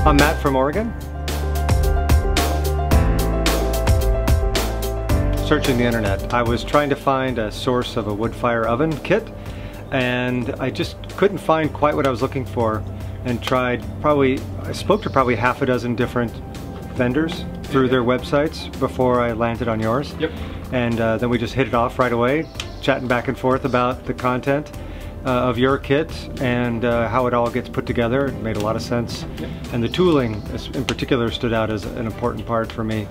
I'm Matt from Oregon. Searching the internet, I was trying to find a source of a wood fire oven kit, and I just couldn't find quite what I was looking for, and I spoke to probably half a dozen different vendors through their websites before I landed on yours. Yep. And then we just hit it off right away, chatting back and forth about the content of your kit and how it all gets put together. It made a lot of sense. Yep. And the tooling in particular stood out as an important part for me.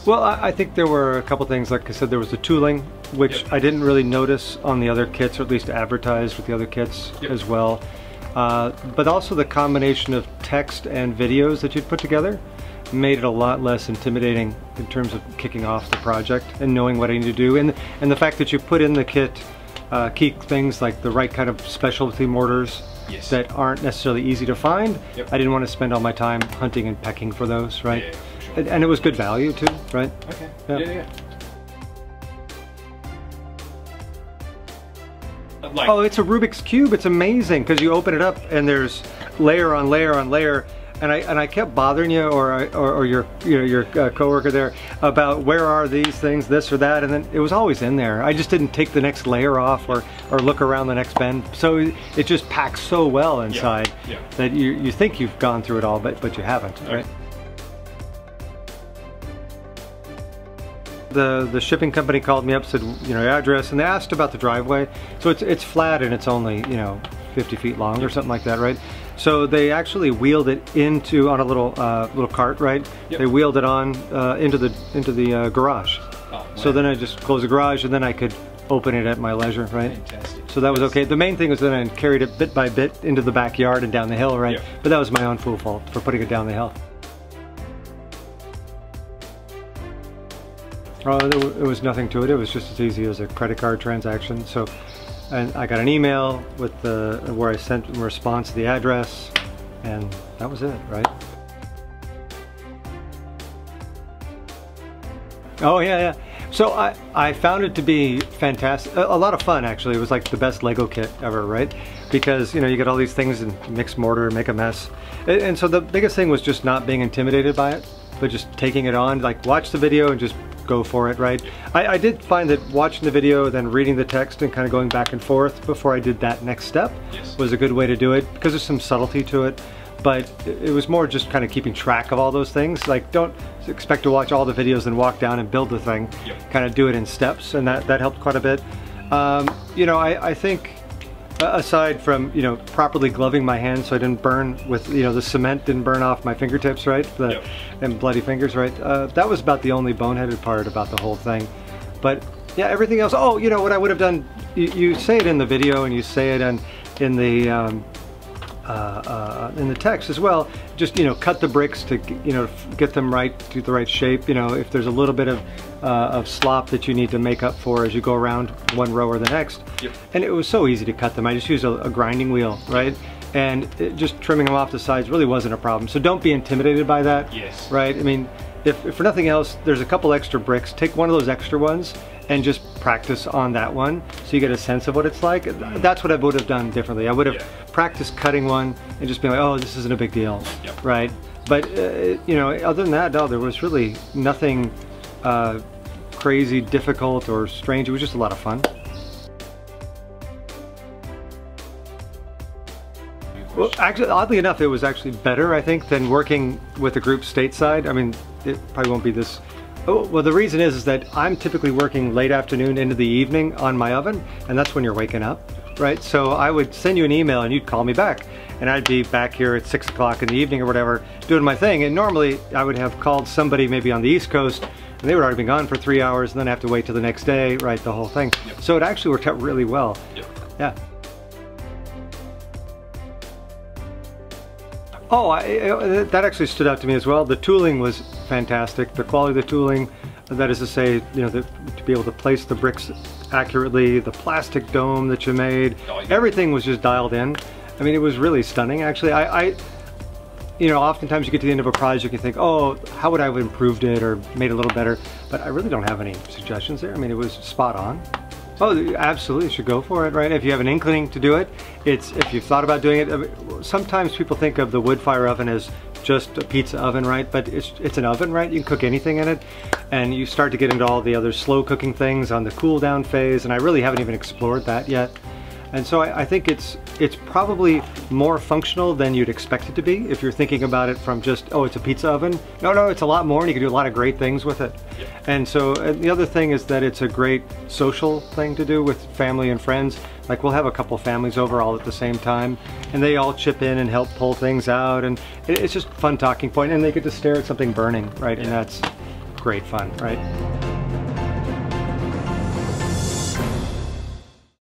Well, I think there were a couple things. Like I said, there was the tooling, which I didn't really notice on the other kits, or at least advertised with the other kits as well. But also the combination of text and videos that you'd put together made it a lot less intimidating in terms of kicking off the project and knowing what I need to do. And the fact that you put in the kit key things like the right kind of specialty mortars that aren't necessarily easy to find. I didn't want to spend all my time hunting and pecking for those, right? Yeah, for sure. And it was good value too, right? Okay. Yeah. Like, oh, it's a Rubik's Cube. It's amazing because you open it up and there's layer on layer on layer. And I kept bothering you or your coworker there about where are these things, this or that, and then it was always in there. I just didn't take the next layer off or look around the next bend. So it just packs so well inside that you think you've gone through it all, but you haven't, right? The shipping company called me up, said your address, and they asked about the driveway. So it's flat and it's only 50 feet long or something like that, right? So they actually wheeled it on a little cart, right? They wheeled it on into the garage. Oh, so then I just closed the garage and then I could open it at my leisure, right? Fantastic. So that was okay. The main thing was then I carried it bit by bit into the backyard and down the hill, right? But that was my own fool fault for putting it down the hill. Oh, there was nothing to it. It was just as easy as a credit card transaction. So. And I got an email with where I sent a response to the address, and that was it, right? Oh yeah. So I found it to be fantastic, a lot of fun actually. It was like the best Lego kit ever, right? Because you get all these things and mix mortar, make a mess, and so the biggest thing was just not being intimidated by it, but just taking it on. Like watch the video and just go for it, right? I did find that watching the video, then reading the text and kind of going back and forth before I did that next step was a good way to do it, because there's some subtlety to it. But it was more just kind of keeping track of all those things. Like don't expect to watch all the videos and walk down and build the thing. Kind of do it in steps, and that helped quite a bit. I think aside from properly gloving my hands so I didn't burn with the cement didn't burn off my fingertips, right? And bloody fingers, right? That was about the only boneheaded part about the whole thing. But yeah, everything else. Oh, what I would have done. You say it in the video and you say it in the text as well. Just cut the bricks to get them right, to the right shape. If there's a little bit of slop that you need to make up for as you go around one row or the next. And it was so easy to cut them. I just used a grinding wheel, right? And just trimming them off the sides really wasn't a problem. So don't be intimidated by that. Right? I mean, if for nothing else, there's a couple extra bricks. Take one of those extra ones and just practice on that one so you get a sense of what it's like. That's what I would have done differently. I would have practiced cutting one and just been like, oh, this isn't a big deal, right? But other than that, no, there was really nothing crazy, difficult, or strange. It was just a lot of fun. Well, actually, oddly enough, it was actually better, I think, than working with a group stateside. I mean, it probably won't be this. Oh, well, the reason is that I'm typically working late afternoon into the evening on my oven, and that's when you're waking up, right? So I would send you an email and you'd call me back, and I'd be back here at 6 o'clock in the evening or whatever, doing my thing. And normally I would have called somebody maybe on the East Coast, and they would already been gone for 3 hours, and then I have to wait till the next day, right? The whole thing. So it actually worked out really well. Yeah. Oh, that actually stood out to me as well. The tooling was fantastic. The quality of the tooling, that is to say, to be able to place the bricks accurately, the plastic dome that you made, everything was just dialed in. I mean, it was really stunning, actually. Oftentimes you get to the end of a project, you think, oh, how would I have improved it or made it a little better? But I really don't have any suggestions there. I mean, it was spot on. Oh, absolutely, you should go for it, right? If you have an inkling to do it, if you've thought about doing it, sometimes people think of the wood fire oven as just a pizza oven, right? But it's an oven, right? You can cook anything in it, and you start to get into all the other slow cooking things on the cool down phase, and I really haven't even explored that yet. And so I think it's probably more functional than you'd expect it to be if you're thinking about it from just, oh, it's a pizza oven. No, it's a lot more, and you can do a lot of great things with it. Yep. And so the other thing is that it's a great social thing to do with family and friends. Like, we'll have a couple families over all at the same time, and they all chip in and help pull things out, and it's just a fun talking point, and they get to stare at something burning, right? Yeah. And that's great fun, right?